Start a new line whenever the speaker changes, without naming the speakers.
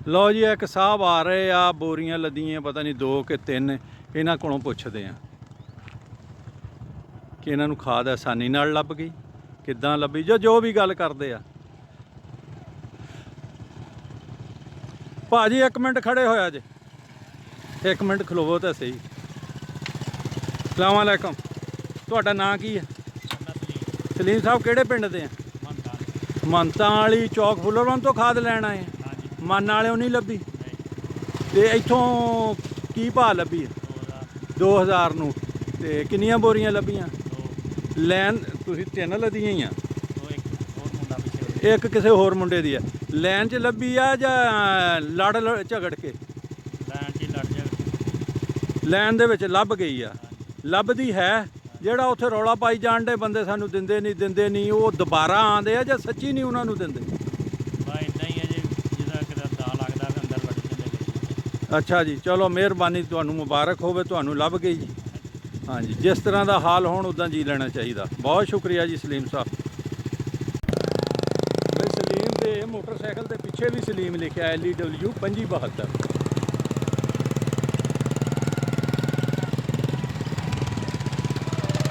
लो जी एक साहब आ रहे आ बोरियां लदियां पता नहीं 2 कि 3 इन्हां कोलों पुछदे आ कि इन्हां नूं खाद आसानी नाल लभ गई किद्दां लभी जो भी गल करदे आ। भाजी 1 मिनट खड़े होया जे 1 मिनट खलोवो तो सही। अस्सलाम वालेकुम तुहाडा नां की है? सलीम साहब किहड़े पिंड दे आ? मनतां वाली चौक फुल्लरवन तो खाद लैण आए मन वाले नहीं लभी ते इत्थों की भाव लभी है? 2000 नूं ते किन्नियां बोरियां लभियां? लैन तुसीं 3 लदियां ही आ एक किसी होर मुंडे दी है लैन च लभी आ जां लड़ झगड़ के? लैन दे विच लभ गई आ लभदी है ਜਿਹੜਾ ਉੱਥੇ ਰੌਲਾ ਪਾਈ ਜਾਣ ਦੇ ਬੰਦੇ ਸਾਨੂੰ ਦਿੰਦੇ ਨਹੀਂ ਉਹ ਦੁਬਾਰਾ ਆਉਂਦੇ ਆ ਜਾਂ ਸੱਚੀ ਨਹੀਂ ਉਹਨਾਂ ਨੂੰ ਦਿੰਦੇ? ਅੱਛਾ ਜੀ ਚਲੋ ਮਿਹਰਬਾਨੀ ਤੁਹਾਨੂੰ ਮੁਬਾਰਕ ਹੋਵੇ ਤੁਹਾਨੂੰ ਲੱਭ ਗਈ ਜੀ। ਹਾਂਜੀ ਜਿਸ ਤਰ੍ਹਾਂ ਦਾ ਹਾਲ ਹੋਣ ਉੱਦਾਂ ਜੀ ਲੈਣਾ ਚਾਹੀਦਾ। ਬਹੁਤ ਸ਼ੁਕਰੀਆ ਜੀ ਸਲੀਮ ਸਾਹਿਬ। ਸਲੀਮ ਦੇ ਮੋਟਰਸਾਈਕਲ ਦੇ ਪਿੱਛੇ ਵੀ ਸਲੀਮ ਲਿਖਿਆ LEW 2572।